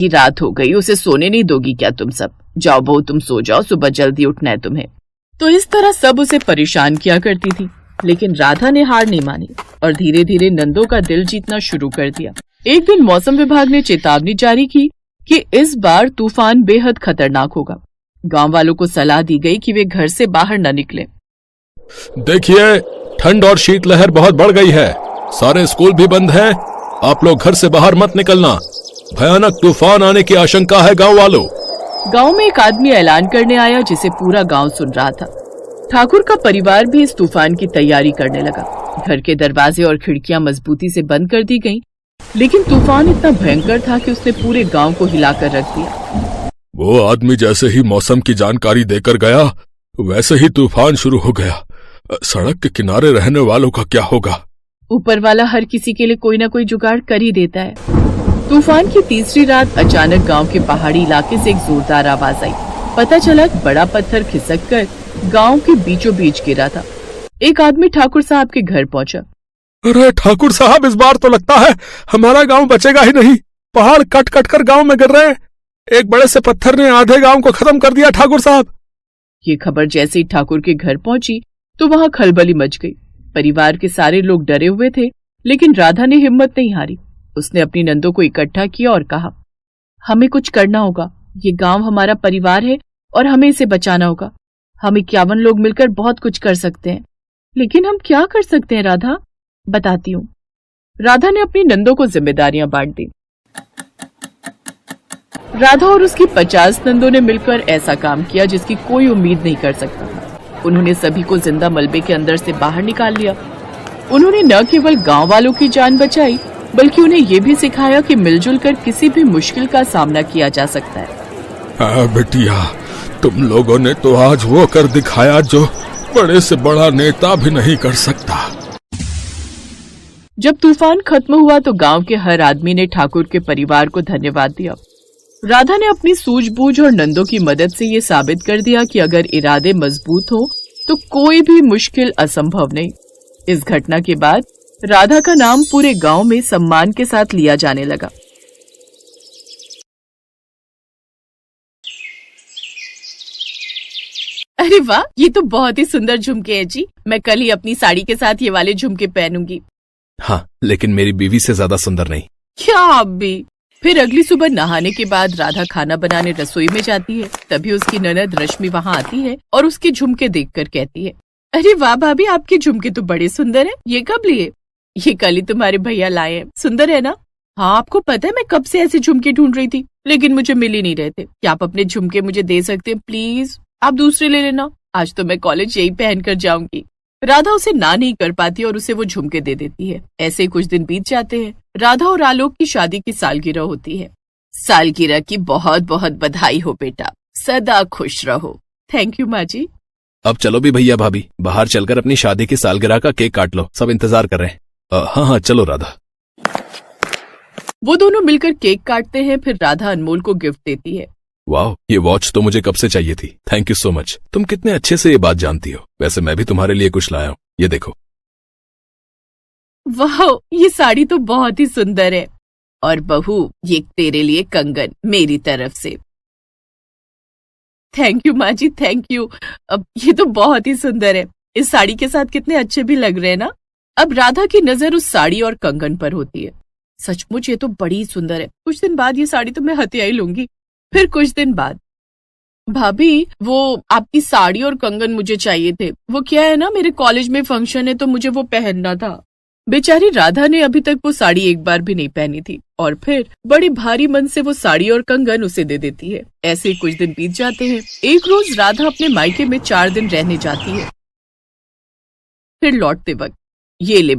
कि रात हो गई, उसे सोने नहीं दोगी क्या तुम सब? जाओ बहू तुम सो जाओ, सुबह जल्दी उठना है तुम्हें। तो इस तरह सब उसे परेशान किया करती थी, लेकिन राधा ने हार नहीं मानी और धीरे धीरे नंदों का दिल जीतना शुरू कर दिया। एक दिन मौसम विभाग ने चेतावनी जारी की कि इस बार तूफान बेहद खतरनाक होगा। गांव वालों को सलाह दी गई कि वे घर से बाहर न निकलें। देखिए, ठंड और शीतलहर बहुत बढ़ गई है, सारे स्कूल भी बंद हैं, आप लोग घर से बाहर मत निकलना, भयानक तूफान आने की आशंका है गांव वालों। गांव में एक आदमी ऐलान करने आया जिसे पूरा गांव सुन रहा था। ठाकुर का परिवार भी इस तूफान की तैयारी करने लगा। घर के दरवाजे और खिड़कियां मजबूती से बंद कर दी गईं, लेकिन तूफान इतना भयंकर था कि उसने पूरे गांव को हिलाकर रख दिया। वो आदमी जैसे ही मौसम की जानकारी देकर गया, वैसे ही तूफान शुरू हो गया। सड़क के किनारे रहने वालों का क्या होगा? ऊपर वाला हर किसी के लिए कोई न कोई जुगाड़ कर ही देता है। तूफान की तीसरी रात अचानक गांव के पहाड़ी इलाके से एक जोरदार आवाज आई। पता चला कि बड़ा पत्थर खिसक कर गांव के बीचों बीच गिरा था। एक आदमी ठाकुर साहब के घर पहुंचा। अरे ठाकुर साहब, इस बार तो लगता है हमारा गांव बचेगा ही नहीं, पहाड़ कट कट कर गांव में गिर रहे हैं, एक बड़े से पत्थर ने आधे गांव को खत्म कर दिया ठाकुर साहब। ये खबर जैसे ही ठाकुर के घर पहुंची तो वहां खलबली मच गई। परिवार के सारे लोग डरे हुए थे, लेकिन राधा ने हिम्मत नहीं हारी। उसने अपनी नंदों को इकट्ठा किया और कहा, हमें कुछ करना होगा, ये गांव हमारा परिवार है और हमें इसे बचाना होगा। हम 51 लोग मिलकर बहुत कुछ कर सकते हैं। लेकिन हम क्या कर सकते हैं राधा? बताती हूँ। राधा ने अपनी नंदों को जिम्मेदारियां बांट दी। राधा और उसकी 50 नंदों ने मिलकर ऐसा काम किया जिसकी कोई उम्मीद नहीं कर सकता था। उन्होंने सभी को जिंदा मलबे के अंदर से बाहर निकाल लिया। उन्होंने न केवल गांव वालों की जान बचाई, बल्कि उन्हें ये भी सिखाया कि मिलजुल कर किसी भी मुश्किल का सामना किया जा सकता है। बेटिया, तुम लोगों ने तो आज वो कर दिखाया जो बड़े से बड़ा नेता भी नहीं कर सकता। जब तूफान खत्म हुआ तो गांव के हर आदमी ने ठाकुर के परिवार को धन्यवाद दिया। राधा ने अपनी सूझबूझ और नंदों की मदद से ये साबित कर दिया कि अगर इरादे मजबूत हो तो कोई भी मुश्किल असंभव नहीं। इस घटना के बाद राधा का नाम पूरे गांव में सम्मान के साथ लिया जाने लगा। अरे वाह, ये तो बहुत ही सुंदर झुमके हैं जी। मैं कल ही अपनी साड़ी के साथ ये वाले झुमके पहनूंगी। हाँ, लेकिन मेरी बीवी से ज्यादा सुंदर नहीं। क्या आप भी? फिर अगली सुबह नहाने के बाद राधा खाना बनाने रसोई में जाती है। तभी उसकी ननद रश्मि वहाँ आती है और उसके झुमके देखकर कहती है, अरे वाह भाभी, आपके झुमके तो बड़े सुंदर हैं। ये कब लिए? ये कल ही तुम्हारे भैया लाए हैं। सुंदर है ना? हाँ, आपको पता है मैं कब से ऐसे झुमके ढूंढ रही थी, लेकिन मुझे मिल ही नहीं रहे थे। क्या आप अपने झुमके मुझे दे सकते हैं प्लीज? आप दूसरे ले लेना, आज तो मैं कॉलेज यही पहन कर जाऊंगी। राधा उसे ना नहीं कर पाती और उसे वो झुमके दे देती है। ऐसे कुछ दिन बीत जाते हैं। राधा और आलोक की शादी की सालगिरह होती है। सालगिरह की बहुत बहुत बधाई हो बेटा, सदा खुश रहो। थैंक यू माँ जी। अब चलो भी भैया भाभी, बाहर चलकर अपनी शादी की सालगिरह का केक काट लो, सब इंतजार कर रहे हैं। हाँ, चलो राधा। वो दोनों मिलकर केक काटते हैं। फिर राधा अनमोल को गिफ्ट देती है। वाह, ये वॉच तो मुझे कब से चाहिए थी। Thank you so much. तुम कितने अच्छे से ये बात जानती हो। वैसे मैं भी तुम्हारे लिए कुछ लाया हूँ, ये देखो। वाह, ये साड़ी तो बहुत ही सुंदर है। और बहू, ये तेरे लिए कंगन मेरी तरफ से। थैंक यू माँ जी, थैंक यू। अब ये तो बहुत ही सुंदर है। इस साड़ी के साथ कितने अच्छे भी लग रहे हैं ना। अब राधा की नजर उस साड़ी और कंगन पर होती है। सचमुच ये तो बड़ी सुंदर है। कुछ दिन बाद ये साड़ी तो मैं हथियाई लूंगी। फिर कुछ दिन बाद, भाभी वो आपकी साड़ी और कंगन मुझे चाहिए थे। वो क्या है ना, मेरे कॉलेज में फंक्शन है तो मुझे वो पहनना था। बेचारी राधा ने अभी तक वो साड़ी एक बार भी नहीं पहनी थी और फिर बड़े भारी मन से वो साड़ी और कंगन उसे दे देती है। ऐसे कुछ दिन बीत जाते हैं। एक रोज राधा अपने मायके में 4 दिन रहने जाती है। फिर लौटते वक्त, ये ले